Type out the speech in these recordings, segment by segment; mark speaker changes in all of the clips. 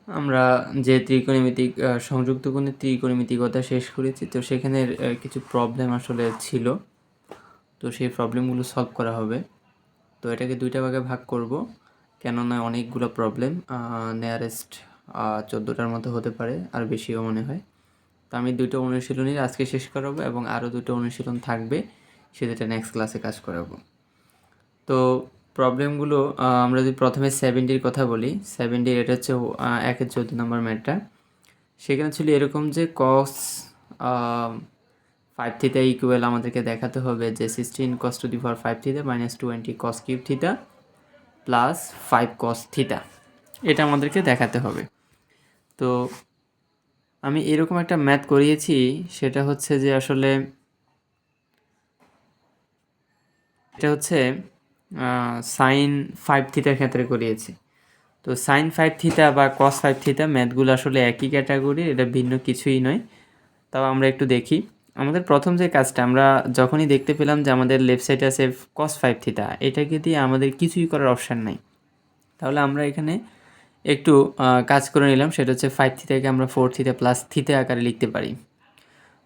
Speaker 1: আমরা যে ত্রিকোণমিতিক সংযুক্ত কোণের ত্রিকোণমিতিকতা শেষ করেছি, তো সেখানের কিছু প্রবলেম আসলে ছিল, তো সেই প্রবলেমগুলো সলভ করা হবে। তো এটাকে দুইটা ভাগে ভাগ করব, কেননা অনেকগুলো প্রবলেম, নিয়ারেস্ট 14টার মতো হতে পারে, আর বেশিও মনে হয়। তো আমি দুটো অনুশীলনীর আজকে শেষ করাবো এবং আরও দুটো অনুশীলন থাকবে, সেটা নেক্সট ক্লাসে কাজ করাবো। তো প্রবলেমগুলো আমরা যদি প্রথমে 7Dর কথা বলি, 7D এটা হচ্ছে 1-এর 14 নম্বর ম্যাথটা। সেখানে ছিল এরকম যে cos 5 থিটা ইকুয়াল আমাদেরকে দেখাতে হবে যে 16 cos to the power 5 theta minus 20 cos cube theta plus 5 cos theta, এটা আমাদেরকে দেখাতে হবে। তো আমি এরকম একটা ম্যাথ করিয়েছি, সেটা হচ্ছে যে আসলে এটা হচ্ছে সাইন 5 থিটার ক্ষেত্রে করিয়েছি। তো সাইন 5 থিটা বা কস 5 থিটা ম্যাথগুলো আসলে একই ক্যাটাগরির, এটা ভিন্ন কিছুই নয়। তাও আমরা একটু দেখি। আমাদের প্রথম যে কাজটা, আমরা যখনই দেখতে পেলাম যে আমাদের লেফট সাইডে আছে কস 5 থিটা, এটাকে দিয়ে আমাদের কিছুই করার অপশান নাই, তাহলে আমরা এখানে একটু কাজ করে নিলাম। সেটা হচ্ছে 5 থিটাকে আমরা 4 থিটা প্লাস থিটা আকারে লিখতে পারি।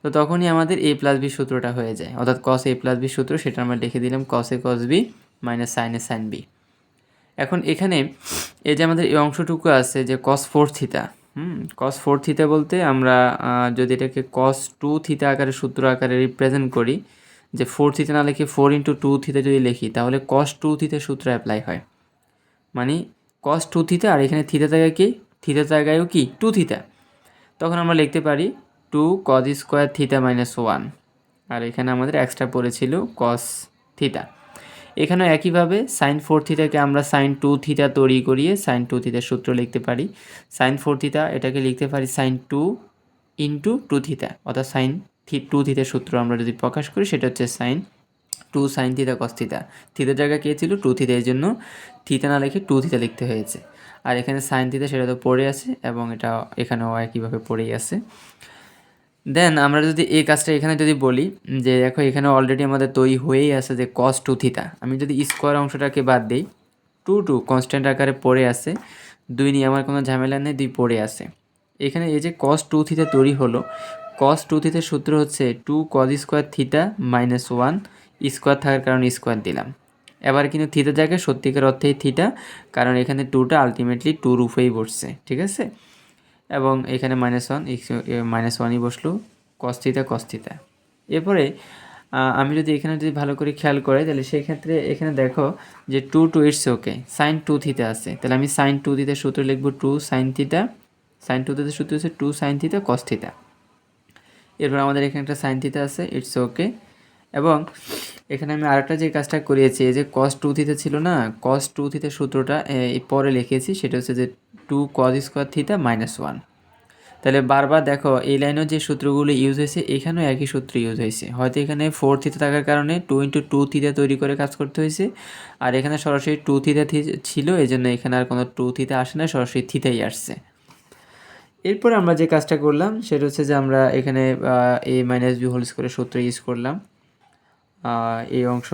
Speaker 1: তো তখনই আমাদের a প্লাস বি সূত্রটা হয়ে যায়, অর্থাৎ কস a প্লাস বি সূত্র, সেটা আমরা লিখে দিলাম কস এ কস বি মাইনাস সাইন এ সাইন বি। এখন এখানে এই যে আমাদের এই অংশটুকু আছে যে cos 4 থিটা, cos 4 থিটা বলতে আমরা যদি এটাকে cos 2 থিটা আকারে সূত্র আকারে রিপ্রেজেন্ট করি, যে 4 থিটা না লিখে 4 ইন্টু 2 থিটা যদি লিখি, তাহলে cos 2 থিটা সূত্র অ্যাপ্লাই হয়। মানে cos 2 থিটা, আর এখানে থিটা জায়গায় কি, থিটা জায়গায়ও কি 2 থিটা, তখন আমরা লিখতে পারি 2 cos স্কোয়ার থিটা মাইনাস 1, আর এখানে আমাদের এক্সট্রা পড়েছিল cos থিটা। এখানেও একইভাবে সাইন 4 থিটাকে আমরা সাইন 2 থিটা তৈরি করিয়ে সাইন 2 থিটার সূত্র লিখতে পারি। সাইন 4 থিটা এটাকে লিখতে পারি সাইন 2 ইন্টু 2 থিটা, অর্থাৎ সাইন 2 থিটার সূত্র আমরা যদি প্রকাশ করি, সেটা হচ্ছে sine 2 sine theta cos theta. থিটার জায়গায় কে ছিল 2 থিটা, এই জন্য থিটা না লিখে 2 থিটা লিখতে হয়েছে। আর এখানে সাইন থিটা সেটা তো পড়ে আছে, এবং এটা এখানেও একইভাবে পড়েই আছে। দেন আমরা যদি এই কাজটা এখানে যদি বলি যে দেখো এখানে অলরেডি আমাদের তৈরি হয়েই আছে যে cos 2 থিটা, আমি যদি স্কোয়ার অংশটাকে বাদ দিই, 2 কনস্ট্যান্ট আকারে পড়ে আছে, 2 নিয়ে আমার কোনো ঝামেলা নেই, 2 পড়ে আছে। এখানে এই যে cos 2 থিটা তৈরি হলো, cos 2 থিটার সূত্র হচ্ছে 2 cos square theta minus 1, square থাকার কারণে স্কোয়ার দিলাম। এবার কিন্তু থিটার জায়গায় সত্যিকার অর্থেই থিটা, কারণ এখানে 2টা আলটিমেটলি 2 রূপেই বসছে, ঠিক আছে। এবং এখানে -1 -1ই বসলো, cos থিটা। এরপরে আমি যদি এখানে যদি ভালো করে খেয়াল করি, তাহলে সেই ক্ষেত্রে এখানে দেখো যে 2 two it's okay, sine 2 theta আছে, তাহলে আমি সাইন 2 থিটার সূত্র লিখবো 2 সাইন থিটা, সাইন 2 থিটার সূত্র হচ্ছে 2 সাইন থিটা cos থিটা। এরপর আমাদের এখানে একটা সাইন থিটা আছে, ইটস ওকে। এবং এখানে আমি আরেকটা যে কাজটা করিয়েছি, এই যে cos 2 থিটা ছিল না, cos 2 থিটার সূত্রটা পরে লিখেছি, সেটা হচ্ছে যে 2 cos স্কোয়ার থিটা মাইনাস 1। তাহলে বারবার দেখো এই লাইনেও যে সূত্রগুলো ইউজ হয়েছে, এখানেও একই সূত্র ইউজ হয়েছে। হয়তো এখানে 4 থিটা থাকার কারণে 2 ইন্টু 2 থিটা তৈরি করে কাজ করতে হয়েছে, আর এখানে সরাসরি 2 থিটা ছিল, এই জন্য এখানে আর কোনো 2 থিটা আসে না, সরাসরি থিটাই আসছে। এরপর আমরা যে কাজটা করলাম সেটা হচ্ছে যে আমরা এখানে a মাইনাস বি হোল স্কোয়ারের সূত্র ইউজ করলাম, এই অংশ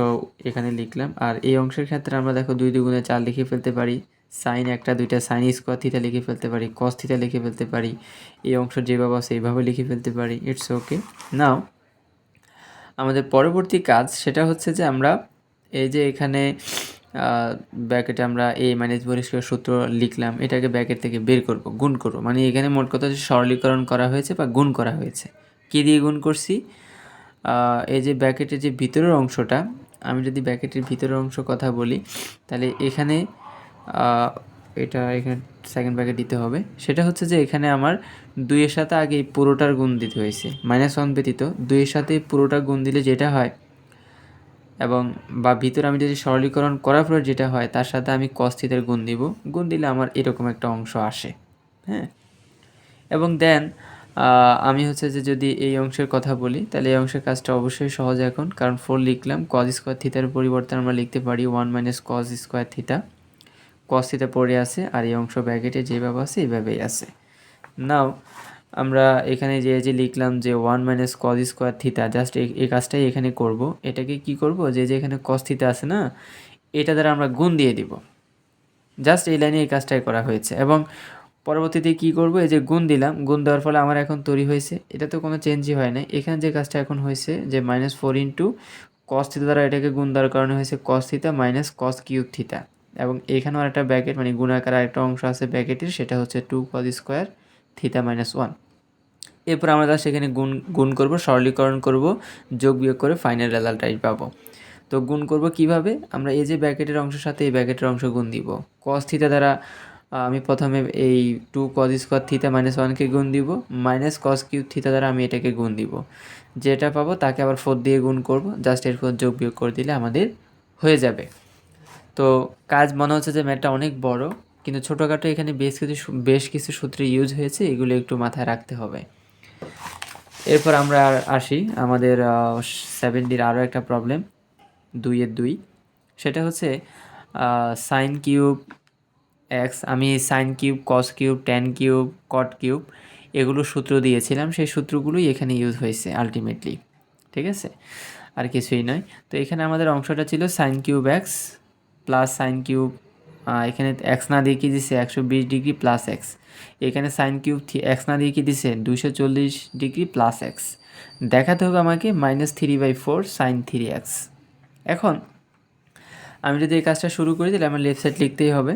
Speaker 1: এখানে লিখলাম। আর এই অংশের ক্ষেত্রে আমরা দেখো 2 2 গুণে 4 লিখে ফেলতে পারি, সাইন একটা দুইটা সাইন স্কোয়ার থিটা লিখে ফেলতে পারি, কস থিটা লিখে ফেলতে পারি, এই অংশ যেভাবে আছে এইভাবে লিখে ফেলতে পারি, ইটস ওকে। নাও আমাদের পরবর্তী কাজ সেটা হচ্ছে যে আমরা এই যে এখানে ব্র্যাকেটে আমরা a মাইনাস বি স্কোয়ার সূত্র লিখলাম, এটাকে ব্র্যাকেট থেকে বের করব, গুণ করব। মানে এখানে মোট কথা হচ্ছে সরলীকরণ করা হয়েছে বা গুণ করা হয়েছে। কী দিয়ে গুণ করছি, এই যে ব্র্যাকেটের যে ভিতরের অংশটা, আমি যদি ব্র্যাকেটের ভিতরের অংশ কথা বলি, তাহলে এখানে এটা এখানে সেকেন্ড ব্র্যাকেট দিতে হবে। সেটা হচ্ছে যে এখানে আমার 2 এর সাথে আগে পুরোটার গুণ দিতে হয়েছে, -1 ব্যতীত 2 এর সাথে পুরোটা গুণ দিলে যেটা হয়, এবং বা ভিতরে আমি যদি সরলীকরণ করার পর যেটা হয়, তার সাথে আমি cos থিটার গুণ দিব, গুণ দিলে আমার এরকম একটা অংশ আসে, হ্যাঁ। এবং দেন আমি হচ্ছে যে যদি এই অংশের কথা বলি, তাহলে এই অংশের কাজটা অবশ্যই সহজ এখন, কারণ 4 লিখলাম, cos স্কোয়ার থিটার পরিবর্তে আমরা লিখতে পারি 1 minus cos square theta, cos theta পড়ে আছে, আর এই অংশ ব্র্যাকেটে যেভাবে আছে এইভাবেই আছে। নাও আমরা এখানে যে লিখলাম যে 1 minus cos square theta, just এই কাজটাই এখানে করব। এটাকে কি করব, যে এখানে cos থিটা আছে না, এটা দ্বারা আমরা গুণ দিয়ে দিব। জাস্ট এই লাইনে এই কাজটাই করা হয়েছে। এবং পরবর্তীতে কি করব, এই যে গুণ দিলাম, গুণ দেওয়ার ফলে আমার এখন তৈরি হয়েছে, এটা তো কোনো চেঞ্জই হয় না। এখানে যে কাজটা এখন হয়েছে যে -4 ইন্টু কস থিটা দ্বারা এটাকে গুণ দেওয়ার কারণে হয়েছে cos theta minus cos cube theta, এবং এখানেও একটা ব্র্যাকেট মানে গুণাকার একটা অংশ আছে ব্র্যাকেটের, সেটা হচ্ছে 2 cos স্কোয়ার থিটা মাইনাস 1। এরপর আমরা সেখানে গুণ গুণ করবো, সরলীকরণ করব, যোগ বিয়োগ করে ফাইনাল রেজাল্টটাই পাবো। তো গুণ করব কিভাবে, আমরা এই যে ব্র্যাকেটের অংশের সাথে এই ব্র্যাকেটের অংশ গুণ দিব। কস থিটা দ্বারা আমি প্রথমে এই 2 cos স্কোয়ার থিটা মাইনাস 1কে গুণ দিব, মাইনাস কস কিউব থিটা দ্বারা আমি এটাকে গুণ দিব। যেটা পাবো তাকে আবার 4 দিয়ে গুণ করব, জাস্ট এরপর যোগ বিয়োগ করে দিলে আমাদের হয়ে যাবে। তো কাজ মনে হচ্ছে যে ম্যাথটা অনেক বড়, কিন্তু ছোটোখাটো এখানে বেশ কিছু সূত্র ইউজ হয়েছে, এগুলো একটু মাথায় রাখতে হবে। এরপর আমরা আসি আমাদের 7Dর আরও একটা প্রবলেম, 2-2, সেটা হচ্ছে সাইন কিউব এক্স। আমি sine cube, cos cube, tan cube, cot cube এগুলো সূত্র দিয়েছিলাম, সেই সূত্রগুলোই এখানে ইউজ হয়েছে আলটিমেটলি, ঠিক আছে, আর কিছুই নয়। তো এখানে আমাদের অংশটা ছিল sign cube x plus sine cube, এখানে এক্স না দিয়ে কি দিছে 120 ডিগ্রি প্লাস এক্স, এখানে সাইন কিউব এক্স না দিয়ে কি দিছে 240 ডিগ্রি প্লাস এক্স। দেখাতে হবে আমাকে -3/4 সাইন 3x। এখন আমি যদি এই কাজটা শুরু করি তাহলে আমার লেফট সাইড লিখতেই হবে।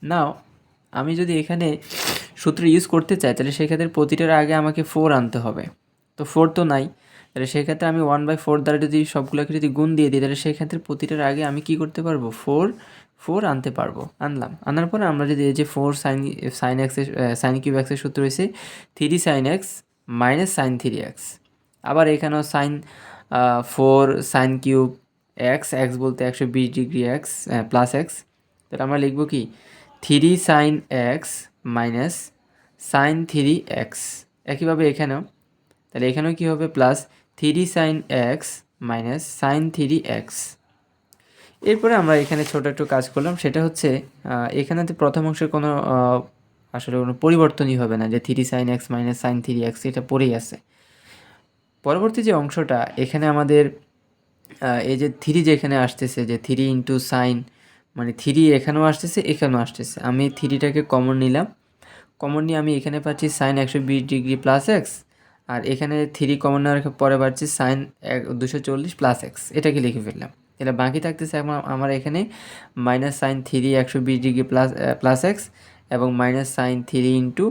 Speaker 1: নাও আমি যদি এখানে সূত্র ইউজ করতে চাই তাহলে সেক্ষেত্রে প্রতিটার আগে আমাকে 4 আনতে হবে। তো 4 তো নাই, তাহলে সেক্ষেত্রে আমি 1/4 দ্বারা যদি সবগুলোকে যদি গুণ দিয়ে দিই তাহলে সেক্ষেত্রে প্রতিটার আগে আমি কি করতে পারবো, 4 আনতে পারবো। আনার পরে আমরা যদি এই যে 4 সাইন এক্সের সাইন কিউব এক্সের সূত্র হয়েছে 3 sine x minus sine 3x, আবার এখানেও 4 সাইন কিউব এক্স, এক্স বলতে 120 ডিগ্রি এক্স প্লাস এক্স, তাহলে আমরা লিখব কি 3 sine x minus sine 3x। একইভাবে এখানেও, তাহলে এখানেও কী হবে plus 3 sine x minus sine 3x। এরপরে আমরা এখানে ছোট একটু কাজ করলাম, সেটা হচ্ছে এখানেতে প্রথম অংশের কোনো আসলে কোনো পরিবর্তনই হবে না, যে 3 sine x minus sine 3x এটা পড়েই আছে। পরবর্তী যে অংশটা এখানে আমাদের এই যে 3 যেখানে আসতেছে, যে 3 ইন্টু সাইন মানে 3 এখানেও আসতেছে এখানেও আসতেছে, আমি 3টাকে কমন নিলাম, কমন নিয়ে আমি এখানে পাচ্ছি সাইন 120 ডিগ্রি প্লাস এক্স, আর এখানে 3 কমন নেওয়ার পরে পাচ্ছি সাইন 240 প্লাস এক্স, এটাকে লিখে ফেললাম। তাহলে বাকি থাকতেছে আমার এখানে minus sine 3 120 degree plus x এবং minus sine 3 into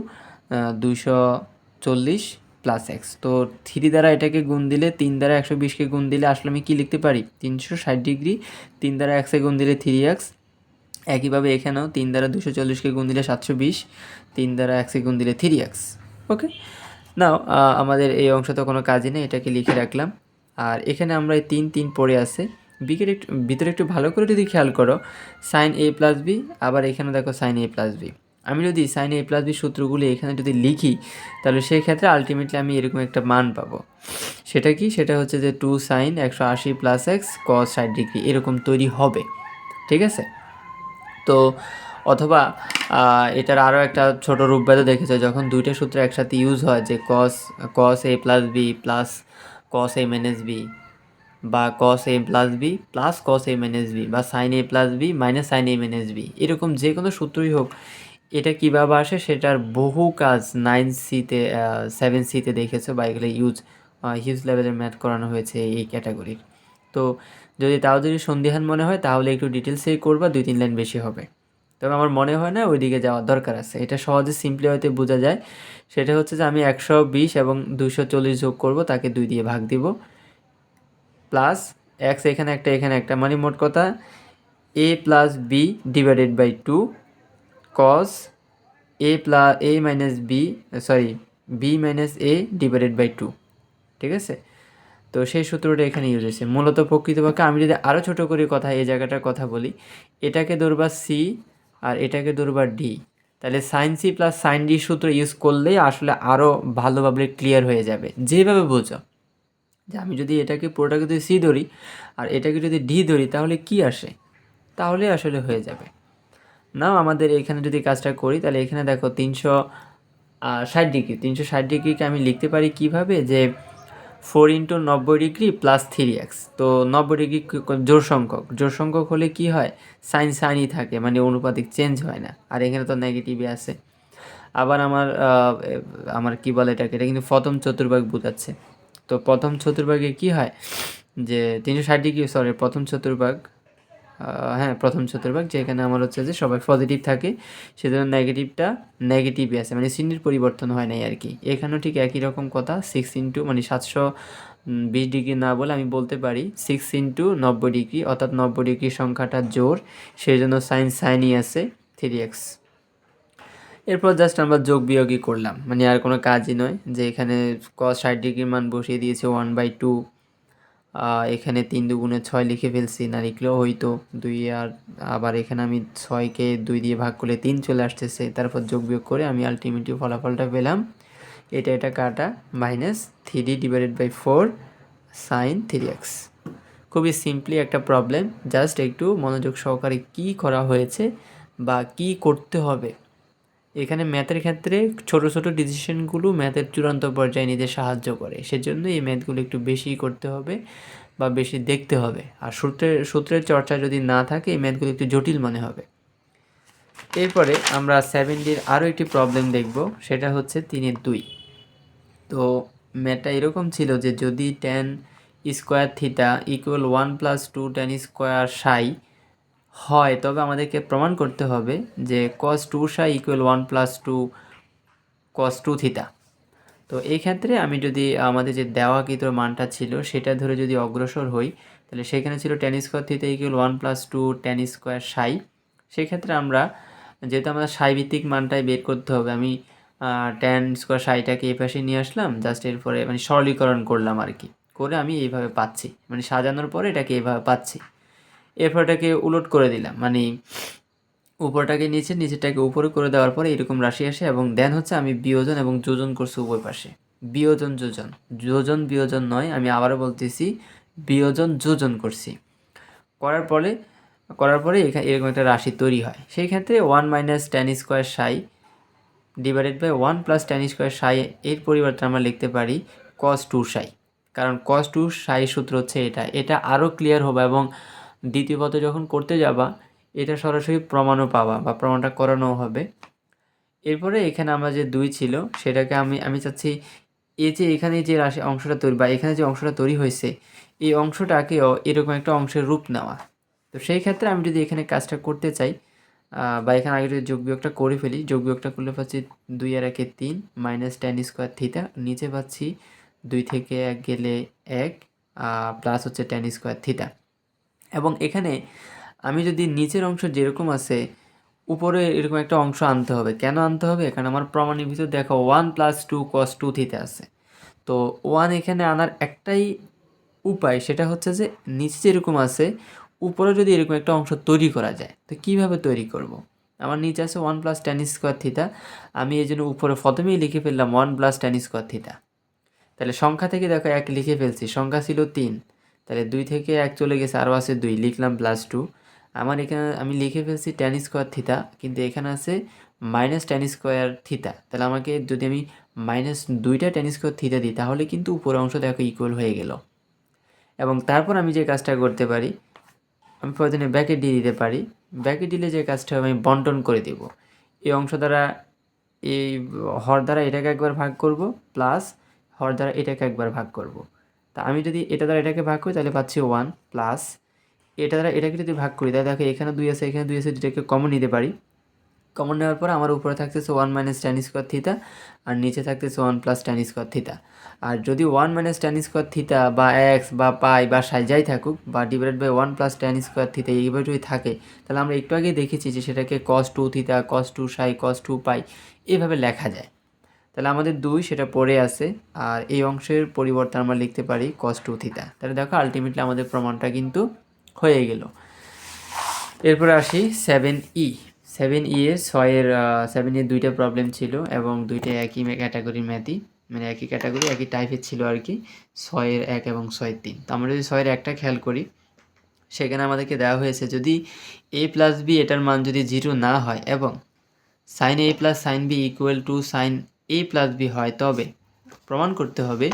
Speaker 1: 240 plus x. তো 3 দ্বারা এটাকে গুণ দিলে, 3 দ্বারা 120কে গুণ দিলে আসলে আমি কী লিখতে পারি 360 ডিগ্রি, 3 দ্বারা এক্সে গুণ দিলে 3x। একইভাবে এখানেও 3 দ্বারা 240কে গুণ দিলে 720, 3 দ্বারা এক্সে গুণ দিলে 3x। ওকে, নাও আমাদের এই অংশ তো কোনো কাজই নেই, এটাকে লিখে রাখলাম। আর এখানে আমরা এই 3 পড়ে আছে, ভিতরে একটু ভালো করে যদি খেয়াল করো, সাইন a প্লাস বি, আবার এখানে দেখো সাইন a প্লাস বি। আমি যদি সাইন a প্লাস বি সূত্রগুলি এখানে যদি লিখি তাহলে সেই ক্ষেত্রে আলটিমেটলি আমি এরকম একটা মান পাবো। সেটা কি, সেটা হচ্ছে যে 2 সাইন 180 প্লাস এক্স কস 60 ডিগ্রি এরকম তৈরি হবে, ঠিক আছে। তো অথবা এটার আরও একটা ছোট রূপভেদও দেখেছে, যখন দুইটা সূত্র একসাথে ইউজ হয়, যে cos a plus b plus cos a minus b, বা cos a plus b plus cos a minus b, বা sine a plus b minus sine a minus b, এরকম যে কোনো সূত্রই হোক, এটা কীভাবে আসে সেটার বহু কাজ 9C-তে 7C-তে দেখেছো, বা এগুলো হিউজ লেভেলের ম্যাথ করানো হয়েছে এই ক্যাটাগরির। তো যদি সন্দিহান মনে হয় তাহলে একটু ডিটেলসেই করবা, 2-3 লাইন বেশি হবে। তবে আমার মনে হয় না ওইদিকে যাওয়ার দরকার আছে, এটা সহজে সিম্পলি হয়তো বোঝা যায়। সেটা হচ্ছে যে আমি 120 এবং 240 যোগ করব, তাকে 2 দিয়ে ভাগ দিব, প্লাস এক্স এখানে একটা মানে মোট কথা a plus b divided by 2 cos a minus b b minus a divided by 2, ঠিক আছে। তো সেই সূত্রটা এখানে ইউজ হয়েছে। মূলত প্রকৃতপক্ষে আমি যদি আরও ছোটো করে এই জায়গাটার কথা বলি, এটাকে ধরবা সি আর এটাকে ধরবা ডি, তাহলে sine c plus sine d সূত্র ইউজ করলেই আসলে আরও ভালোভাবে ক্লিয়ার হয়ে যাবে। যেভাবে বোঝো যে আমি যদি এটাকে পুরোটাকে যদি সি ধরি আর এটাকে যদি ডি ধরি তাহলে কি আসে, তাহলে আসলে হয়ে যাবে। নাও আমাদের এখানে যদি কাজটা করি তাহলে এখানে দেখো 360 ডিগ্রিকে আমি লিখতে পারি কিভাবে, যে 4 ইন্টু 90 ডিগ্রি প্লাস 3x। তো 90 ডিগ্রি জোড় সংখ্যক হলে কি হয়, সাইনই থাকে, মানে অনুপাতিক চেঞ্জ হয় না, আর এখানে তো নেগেটিভই আছে। আবার আমার কি বলে এটাকে, এটা কিন্তু প্রথম চতুর্ভাগ বোঝাচ্ছে। তো প্রথম চতুর্ভাগে কি হয় যে 360 ডিগ্রি, সরি প্রথম চতুর্ভাগ, হ্যাঁ প্রথম চতুর্ভাগ, যেখানে আমার হচ্ছে যে সবাই পজিটিভ থাকে, সেজন্য নেগেটিভটা নেগেটিভই আছে, মানে চিহ্নের পরিবর্তন হয় নাই আর কি। এখানেও ঠিক একই রকম কথা, 6 মানে 720 ডিগ্রি না বলে আমি বলতে পারি 6 × 90 ডিগ্রি, অর্থাৎ 90 ডিগ্রি সংখ্যাটা জোর, সেই জন্য সাইনই আছে 3x। এরপর জাস্ট আমরা যোগ বিয়োগই করলাম, মানে আর কোনো কাজই নয়, যে এখানে cos 60 ডিগ্রির মান বসিয়ে দিয়েছে 1/2, এখানে 3 দুগুণে 6 লিখে ফেলছি, না লিখলেও হয়তো 2, আর আবার এখানে আমি 6কে 2 দিয়ে ভাগ করলে 3 চলে আসতেছে, তারপর যোগ বিয়োগ করে আমি আলটিমেটলি ফলাফলটা পেলাম, এটা কাটা -3/4 sin 3x। খুবই সিম্পলি একটা প্রবলেম, জাস্ট একটু মনোযোগ সহকারে কি করা হয়েছে বা কি করতে হবে। এখানে ম্যাথের ক্ষেত্রে ছোট ছোট ডিসিশনগুলো ম্যাথের চূড়ান্ত পর্যায়ে নিতে সাহায্য করে, সেজন্য এই ম্যাথগুলো একটু বেশি করতে হবে বা বেশি দেখতে হবে। আর সূত্রের চর্চা যদি না থাকে এই ম্যাথগুলো একটু জটিল মনে হবে। এরপরে আমরা 7Dর আরও একটি প্রবলেম দেখব, সেটা হচ্ছে 3-2। তো ম্যাথটা এরকম ছিল যে যদি tan square theta equal 1 + 2 tan square সাই হয়, তবে আমাদেরকে প্রমাণ করতে হবে যে cos 2 সাই ইকুয়াল 1 + 2 cos 2 থিটা। তো এই ক্ষেত্রে আমি যদি আমাদের যে দেওয়াকৃত মানটা ছিল সেটা ধরে যদি অগ্রসর হই, তাহলে সেখানে ছিল tan square theta equal 1 + 2 tan square সাই। সেক্ষেত্রে আমরা, যেহেতু আমরা সাই ভিত্তিক মানটাই বের করতে হবে, আমি tan স্কোয়ার সাইটাকে এই পাশে নিয়ে আসলাম, জাস্ট এরপরে মানে সরলীকরণ করলাম আর কি, করে আমি এইভাবে পাচ্ছি, মানে সাজানোর পরে এটাকে এইভাবে পাচ্ছি। এরপর এটাকে উলট করে দিলাম, মানে উপরটাকে নিচে, নিচেরটাকে উপরে করে দেওয়ার পরে এরকম রাশি আসে, এবং দেন হচ্ছে আমি বিয়োজন এবং যোজন করছি উভয় পাশে। বিয়োজন যোজন, যোজন বিয়োজন নয়, আমি আবারও বলতেছি, বিয়োজন যোজন করছি। করার পরে এখানে এরকম একটা রাশি তৈরি হয়। সেই ক্ষেত্রে 1 - tan square psi divided by 1 + tan square psi, এর পরিবর্তে আমরা লিখতে পারি cos 2 সাই, কারণ cos 2 সাই সূত্র হচ্ছে এটা আরও ক্লিয়ার হবে, এবং দ্বিতীয় পথে যখন করতে যাবা এটা সরাসরি প্রমাণও পাবা বা প্রমাণটা করানো হবে। এরপরে এখানে আমরা যে 2 ছিল সেটাকে আমি চাচ্ছি এই যে এখানে যে রাশি অংশটা তৈরি বা এখানে যে অংশটা তৈরি হয়েছে, এই অংশটাকেও এরকম একটা অংশের রূপ নেওয়া। তো সেই ক্ষেত্রে আমি যদি এখানে কাজটা করতে চাই, বা এখানে আগে যদি যোগ বিয়োগটা করে ফেলি, যোগ বিয়োগটা করলে পাচ্ছি 2 আর 1 3 - tan স্কোয়ার থিটা, নিচে পাচ্ছি 2 থেকে 1 গেলে 1, প্লাস হচ্ছে tan স্কোয়ার থিটা। এবং এখানে আমি যদি নিচের অংশ যেরকম আছে উপরে এরকম একটা অংশ আনতে হবে। কেন আনতে হবে? কারণ আমার প্রমাণের ভিতর দেখো 1 + 2 cos 2 থিটা আছে। তো 1 এখানে আনার একটাই উপায়, সেটা হচ্ছে যে নিচে যেরকম আছে উপরে যদি এরকম একটা অংশ তৈরি করা যায়, তো কিভাবে তৈরি করব? আমার নিচে আছে 1 + tan স্কোয়ার থিটা, আমি এই জন্য উপরে প্রথমেই লিখে ফেললাম 1 + tan স্কোয়ার থিটা। তাহলে সংখ্যা থেকে দেখো 1 লিখে ফেলছি, সংখ্যা ছিল 3, তাহলে 2 থেকে 1 চলে গেছে, আরও আছে 2, লিখলাম +2। আমার এখানে আমি লিখে ফেলছি tan স্কোয়ার থিটা, কিন্তু এখানে আছে -tan স্কোয়ার থিটা, তাহলে আমাকে যদি আমি -2টা tan স্কোয়ার থিটা দিই, তাহলে কিন্তু উপরের অংশ দেখো ইকুয়াল হয়ে গেল। এবং তারপর আমি যে কাজটা করতে পারি, আমি প্রয়োজনে ব্র্যাকেট দিয়ে দিতে পারি। ব্র্যাকেট দিলে যে কাজটা হবে, আমি বন্টন করে দেব। এই অংশ দ্বারা এই হর দ্বারা এটাকে একবার ভাগ করব, প্লাস হর দ্বারা এটাকে একবার ভাগ করব। তা আমি যদি এটা দ্বারা এটাকে ভাগ করি তাহলে পাচ্ছি 1, প্লাস এটা দ্বারা এটাকে যদি ভাগ করি তাহলে দেখো এখানে 2 আছে, এখানে 2 আছে, যেটাকে কমন নিতে পারি। কমন নেওয়ার পর আমার উপরে থাকতেছে 1 - tan স্কোয়ার থিটা, আর নিচে থাকতেছে 1 + tan স্কোয়ার থিটা। আর যদি 1 - tan স্কোয়ার থিটা বা এক্স বা পাই বা সাই যাই থাকুক, বা divided by 1 + tan square theta এইভাবে যদি থাকে, তাহলে আমরা একটু আগেই দেখেছি যে সেটাকে cos 2 থিটা, cos 2 সাই, cos 2 পাই এইভাবে লেখা যায়। তাহলে আমাদের 2 সেটা পড়ে আছে, আর এই অংশের পরিবর্তে আমরা লিখতে পারি cos 2 থিটা। তাহলে দেখো আলটিমেটলি আমাদের প্রমাণটা কিন্তু হয়ে গেল। এরপরে আসি 7E। 7E এর 7 এর 2টা প্রবলেম ছিল, এবং 2টাই একই ক্যাটাগরির ম্যাথই, মানে একই ক্যাটাগরি একই টাইপের ছিল আর কি, 6-এর 1 এবং 6-এর 3। তো আমরা যদি 6-এর 1টা খেয়াল করি, সেখানে আমাদেরকে দেওয়া হয়েছে যদি a + b এটার মান যদি 0 না হয় এবং sin a + sin b = sin a + b হয়, তবে প্রমাণ করতে হবে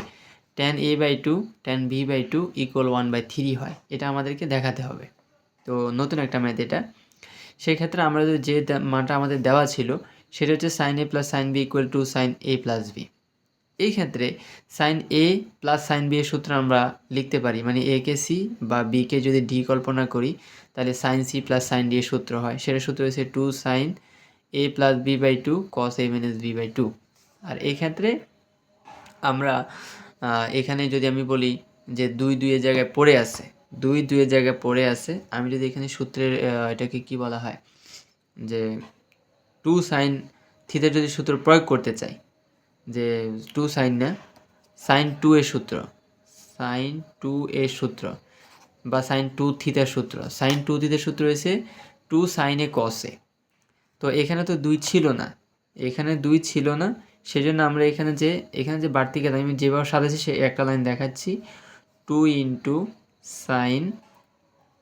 Speaker 1: tan a/2 tan b/2 = 1/3 হয়। এটা আমাদেরকে দেখাতে হবে। তো নতুন একটা ম্যাথ এটা। সেক্ষেত্রে আমরা যে মানটা আমাদের দেওয়া ছিল সেটা হচ্ছে sine a plus sine b equal to sine a plus b. এই ক্ষেত্রে sine a plus sine b এর সূত্র আমরা লিখতে পারি, মানে এ কে সি বা বি কে যদি ডি কল্পনা করি তাহলে sine c plus sine d এর সূত্র হয়। সেটা সূত্র হচ্ছে 2 sine a plus b by 2 cos a minus b by 2। আর এই ক্ষেত্রে আমরা এখানে যদি আমি বলি যে 2 2 এর জায়গায় পড়ে আছে, 2 2 এর জায়গায় পড়ে আছে, আমি যদি এখানে সূত্রের এটাকে কি বলা হয় যে 2 সাইন থিটা যদি সূত্র প্রয়োগ করতে চাই, যে 2 সাইন না, সাইন 2 এর সূত্র, সাইন 2 এর সূত্র বা সাইন 2 থিটার সূত্র, সাইন 2 থিটার সূত্র হয়েছে 2 সাইন এ কস এ। তো এখানে তো 2 ছিল না, এখানে 2 ছিল না, সেজন্য আমরা এখানে যে বাড়তি কাজ আমি যেভাবে সাজাচ্ছি সে একটা লাইন দেখাচ্ছি, 2 ইন্টু সাইন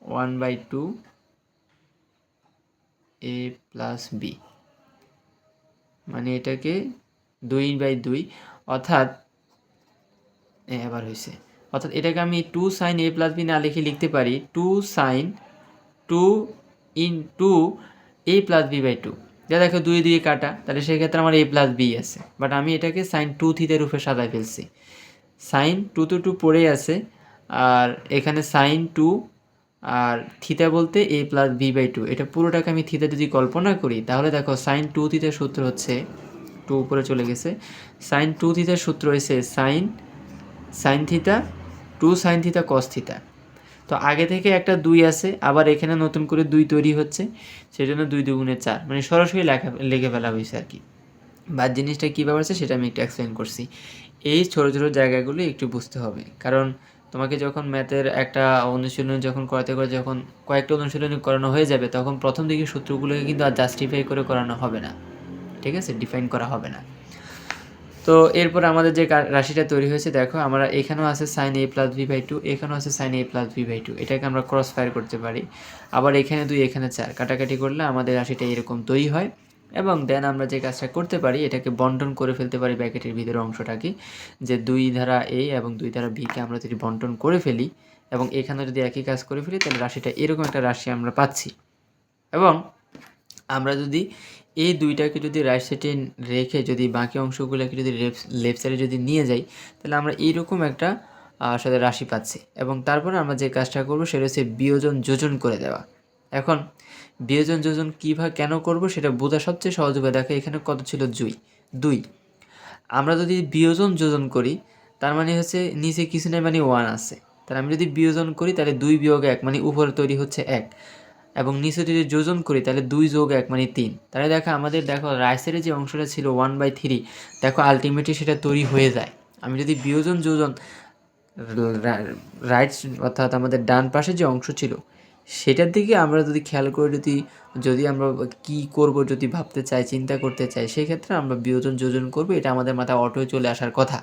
Speaker 1: 1/2 এ প্লাস বি, মানে এটাকে 2/2 অর্থাৎ আবার হয়েছে, অর্থাৎ এটাকে আমি 2 সাইন এ প্লাস বি না লিখে লিখতে পারি 2 sine 2 into a plus b by 2। যা দেখো 2 2 কাটা, তাহলে সেক্ষেত্রে আমার এ প্লাস বি আছে, বাট আমি এটাকে সাইন 2 থিটার রূপে সাজাই ফেলছি। সাইন 2 তো 2 পড়েই আছে, আর এখানে সাইন 2 আর থিটা বলতে এ প্লাস বি বাই 2, এটা পুরোটাকে আমি থিটা যদি কল্পনা করি তাহলে দেখো সাইন 2 থিটার সূত্র হচ্ছে 2 উপরে চলে গেছে, সাইন 2 থিটার সূত্র হয়েছে sine theta 2 sine theta cos theta. তো আগে থেকে একটা 2 আছে, আবার এখানে নতুন করে 2 তৈরি হচ্ছে, সেজন্য 2 2 4, মানে সরাসরি লিখে ফেলা হয়েছে আর কি। বাদ জিনিসটা কীভাবে আছে সেটা আমি একটু এক্সপ্লেন করছি। এই ছোটো ছোটো জায়গাগুলো একটু বুঝতে হবে, কারণ তোমাকে যখন ম্যাথের একটা অনুশীলন যখন যখন কয়েকটা অনুশীলনী করানো হয়ে যাবে তখন প্রথম দিকে সূত্রগুলোকে কিন্তু আর জাস্টিফাই করে করানো হবে না, ঠিক আছে, ডিফাইন করা হবে না। তো এরপর আমাদের যে রাশিটা তৈরি হয়েছে দেখো, আমরা এখানেও আছে sine a plus b by 2, এখানেও আছে sine a plus b by 2, এটাকে আমরা ক্রস ফায়ার করতে পারি। আবার এখানে 2 এখানে 4 কাটাকাটি করলে আমাদের রাশিটা এরকম তৈরি হয়। এবং দেন আমরা যে কাজটা করতে পারি, এটাকে বন্টন করে ফেলতে পারি ব্র্যাকেটের ভিতরের অংশটাকে, যে 2 দ্বারা এ এবং 2 দ্বারা বিকে আমরা যদি বন্টন করে ফেলি এবং এখানে যদি একই কাজ করে ফেলি তাহলে রাশিটা এরকম একটা রাশি আমরা পাচ্ছি। এবং আমরা যদি এই দুইটাকে যদি রাইট সাইডে রেখে যদি বাকি অংশগুলোকে যদি লেফট সাইডে যদি নিয়ে যাই তাহলে আমরা এইরকম একটা সাথে রাশি পাচ্ছি। এবং তারপরে আমরা যে কাজটা করব সেটা হচ্ছে বিয়োজন যোজন করে দেওয়া। এখন বিয়োজন যোজন কীভাবে কেন করব সেটা বোঝা সবচেয়ে সহজ হবে। দেখো এখানে কত ছিল 2, আমরা যদি বিয়োজন যোজন করি তার মানে হচ্ছে নিচে কিছু নেই, মানে 1 আছে, তাহলে আমি যদি বিয়োজন করি তাহলে 2 বিয়োগ 1 মানে উপরে তৈরি হচ্ছে 1, এবং নিচে যদি যোজন করি তাহলে 2 যোগ 1 মানে 3। তাহলে দেখো আমাদের রাইট সাইডে যে অংশটা ছিল 1/3, দেখো আলটিমেটলি সেটা তৈরি হয়ে যায়। আমি যদি বিয়োজন যোজন রাইট অর্থাৎ আমাদের ডান পাশে যে অংশ ছিল সেটার দিকে আমরা যদি খেয়াল করে যদি আমরা কি করব যদি ভাবতে চাই, চিন্তা করতে চাই, সেক্ষেত্রে আমরা বিয়োজন যোজন করব, এটা আমাদের মাথায় অটোয় চলে আসার কথা।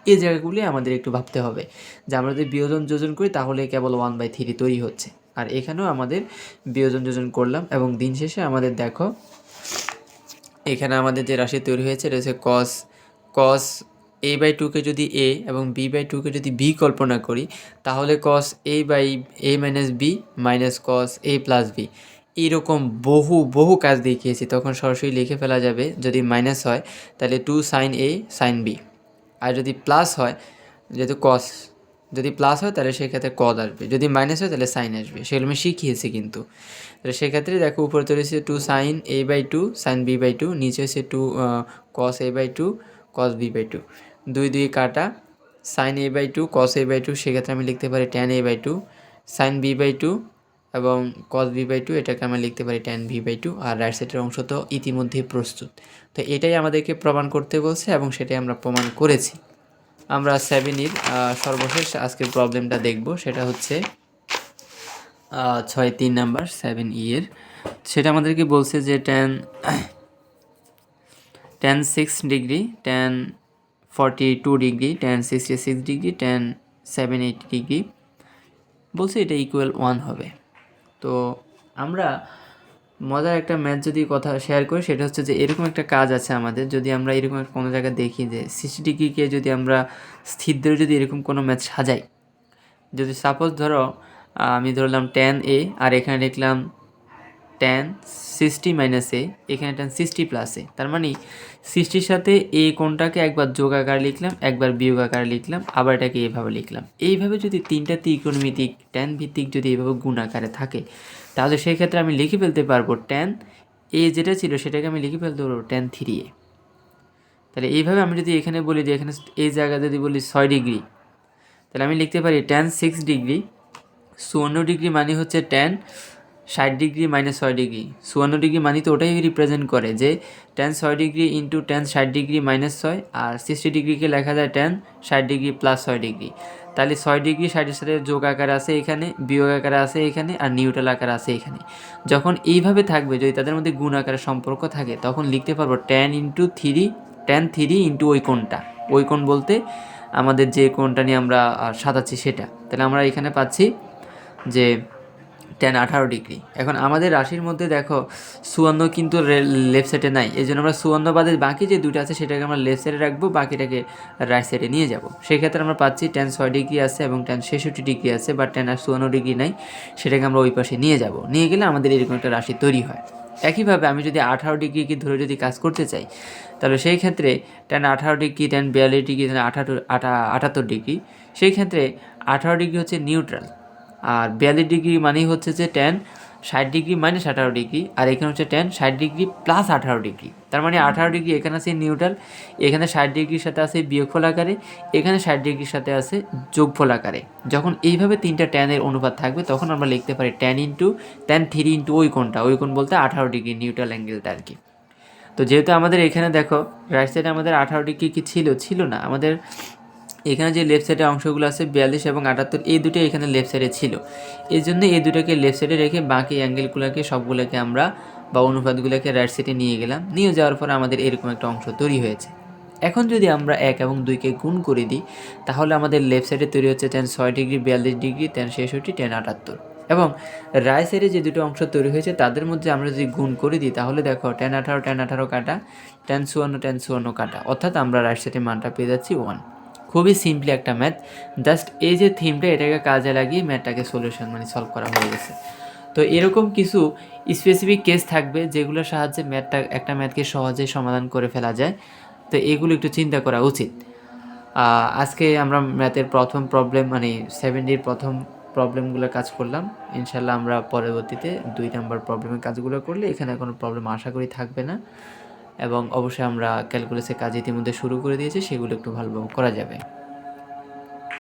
Speaker 1: এই জায়গাগুলি আমাদের একটু ভাবতে হবে যে আমরা যদি বিয়োজন যোজন করি তাহলে কেবল 1/3 তৈরি হচ্ছে। আর এখানেও আমাদের বিয়োজন যোজন করলাম এবং দিন শেষে আমাদের দেখো এখানে আমাদের যে রাশি তৈরি হয়েছে এটা হচ্ছে কস a বাই 2কে যদি a এবং b বাই 2কে যদি b কল্পনা করি তাহলে cos a by a minus b minus cos a plus b. এইরকম বহু কাজ দেখিয়েছি, তখন সরাসরি লিখে ফেলা যাবে। যদি মাইনাস হয় তাহলে 2 সাইন a সাইন b, আর যদি প্লাস হয়, যেহেতু কস যদি প্লাস হয় তাহলে সেক্ষেত্রে কদ আসবে, যদি মাইনাস হয় তাহলে সাইন আসবে, সেগুলো আমি শিখিয়েছি কিন্তু। তাহলে সেক্ষেত্রে দেখো উপরে তৈরি হচ্ছে 2 sine a by 2 sine b by 2, নিচে হচ্ছে 2 cos a by 2 cos b by 2, 2 2 কাটা, sine a by 2 cos a by 2, সেক্ষেত্রে আমি লিখতে পারি tan a by 2 sine b by 2 এবং কস b বাই 2, এটাকে আমরা লিখতে পারি ট্যান b বাই 2। আর রাইট সাইডের অংশ তো ইতিমধ্যেই প্রস্তুত। তো এটাই আমাদেরকে প্রমাণ করতে বলছে এবং সেটাই আমরা প্রমাণ করেছি। আমরা 7 সর্বশেষ আজকের প্রবলেমটা দেখব, সেটা হচ্ছে 6-3 নাম্বার 7 এর। সেটা আমাদেরকে বলছে যে tan 6 degree, tan 42 degree, tan 66 degree, tan 780 degree বলছে এটা ইকুয়াল 1 হবে। তো আমরা মজার একটা ম্যাথ যদি কথা শেয়ার করি সেটা হচ্ছে যে এরকম একটা কাজ আছে আমাদের, যদি আমরা এরকম কোনো জায়গায় দেখি যে 60 ডিগ্রিকে যদি আমরা স্থির ধরে যদি এরকম কোনো ম্যাথ সাজাই, যদি সাপোজ ধরো আমি ধরলাম ট্যান এ আর এখানে লিখলাম ট্যান 60 মাইনাস এ, এখানে ট্যান 60 প্লাস এ। তার মানে 60-র সাথে এই কোণটাকে একবার যোগ আকারে লিখলাম, একবার বিয়োগ আকারে লিখলাম, আবার এটাকে এইভাবে লিখলাম। এইভাবে যদি তিনটা ত্রিকোণমিতিক ট্যান ভিত্তিক যদি এইভাবে গুণ আকারে থাকে, তাহলে সেই ক্ষেত্রে আমি লিখে ফেলতে পারবো ট্যান এ যেটা ছিল সেটাকে আমি লিখে ফেলতে পারবো ট্যান 3a। তাহলে এইভাবে আমি যদি এখানে বলি যে এখানে এই জায়গায় যদি বলি 6 ডিগ্রি, তাহলে আমি লিখতে পারি ট্যান 6 ডিগ্রি। 54 ডিগ্রি মানে হচ্ছে tan 60 degree minus 6 degree. 54 degree মানে তো ওটাই রিপ্রেজেন্ট করে যে tan 6 degree into tan 60 degree minus 6, আর 60 ডিগ্রিকে লেখা যায় ট্যান 60 ডিগ্রি প্লাস 6 ডিগ্রি। তাহলে 6 ডিগ্রি 60-এর সাথে যোগ আকারে আছে এখানে, বিয়োগ আকারে আছে এখানে, আর নিউট্রাল আকারে আছে এখানে। যখন এইভাবে থাকবে, যদি তাদের মধ্যে গুণ আকারে সম্পর্ক থাকে, তখন লিখতে পারবো ট্যান ইন্টু 3, ট্যান 3 ইন্টু ওই কোণটা। ওই কোণ বলতে আমাদের যে কোণটা নিয়ে আমরা সাজাচ্ছি সেটা। তাহলে আমরা এখানে পাচ্ছি যে ট্যান 18 ডিগ্রি। এখন আমাদের রাশির মধ্যে দেখো 54 কিন্তু লেফট সাইডে নাই, এই জন্য আমরা 54 বাদে বাকি যে দুটো আছে সেটাকে আমরা লেফট সাইডে রাখবো, বাকিটাকে রাইট সাইডে নিয়ে যাব। সেক্ষেত্রে আমরা পাচ্ছি ট্যান 6 ডিগ্রি আছে এবং ট্যান 66 ডিগ্রি আছে, বাট ট্যান 54 ডিগ্রি নাই, সেটাকে আমরা ওই পাশে নিয়ে যাব। নিয়ে গেলে আমাদের এরকম একটা রাশি তৈরি হয়। একইভাবে আমি যদি 18 ডিগ্রিকে ধরে যদি কাজ করতে চাই, তাহলে সেই ক্ষেত্রে tan 18 degree, tan 42 degree, tan 78 degree, সেই ক্ষেত্রে 18 ডিগ্রি হচ্ছে নিউট্রাল, আর 42 ডিগ্রি মানেই হচ্ছে যে ট্যান 60 ডিগ্রি মাইনাস 18 ডিগ্রি, আর এখানে হচ্ছে ট্যান 60 ডিগ্রি প্লাস 18 ডিগ্রি। তার মানে 18 ডিগ্রি এখানে আছে নিউট্রাল, এখানে 60 ডিগ্রির সাথে আছে বিয়োগফল আকারে, এখানে 60 ডিগ্রির সাথে আছে যোগফল আকারে। যখন এইভাবে তিনটা ট্যানের অনুপাত থাকবে, তখন আমরা লিখতে পারি ট্যান 3 ইন্টু ওই কোণটা। ওই কোণ বলতে 18 ডিগ্রি নিউট্রাল অ্যাঙ্গেলটা আর কি। তো যেহেতু আমাদের এখানে দেখো রাইট সাইডে আমাদের 18 ডিগ্রি কি ছিল না, আমাদের এখানে যে লেফট সাইডের অংশগুলো আছে 42 এবং 78, এই দুটো এখানে লেফট সাইডে ছিল, এই জন্য এই দুটোকে লেফট সাইডে রেখে বাকি অ্যাঙ্গেলগুলোকে সবগুলোকে আমরা বা অনুপাতগুলোকে রাইট সাইডে নিয়ে গেলাম। নিয়ে যাওয়ার পর আমাদের এরকম একটা অংশ তৈরি হয়েছে। এখন যদি আমরা 1 এবং 2কে গুণ করে দিই, তাহলে আমাদের লেফট সাইডে তৈরি হচ্ছে tan 6 degree, 42 degree, tan 66, tan 78। এবং রাইট সাইডে যে দুটো অংশ তৈরি হয়েছে তাদের মধ্যে আমরা যদি গুণ করে দিই, তাহলে দেখো ট্যান 18 কাটা, ট্যান 54 কাটা, অর্থাৎ আমরা রাইট সাইডের মানটা পেয়ে যাচ্ছি 1। খুবই সিম্পলি একটা ম্যাথ, জাস্ট এই যে থিমটা এটাকে কাজে লাগিয়ে ম্যাথটাকে সলিউশন সলভ করা হয়ে গেছে। তো এরকম কিছু স্পেসিফিক কেস থাকবে যেগুলোর সাহায্যে একটা ম্যাথকে সহজে সমাধান করে ফেলা যায়। তো এগুলো একটু চিন্তা করা উচিত। আজকে আমরা ম্যাথের প্রথম প্রবলেম 7Dর প্রথম প্রবলেমগুলো কাজ করলাম। ইনশাল্লাহ আমরা পরবর্তীতে 2 নম্বর প্রবলেমের কাজগুলো করলে এখানে কোনো প্রবলেম আশা করি থাকবে না, এবং অবশ্যই আমরা ক্যালকুলাসের কাজ ইতিমধ্যে শুরু করে দিয়েছি, সেগুলো একটু ভালোভাবে করা যাবে।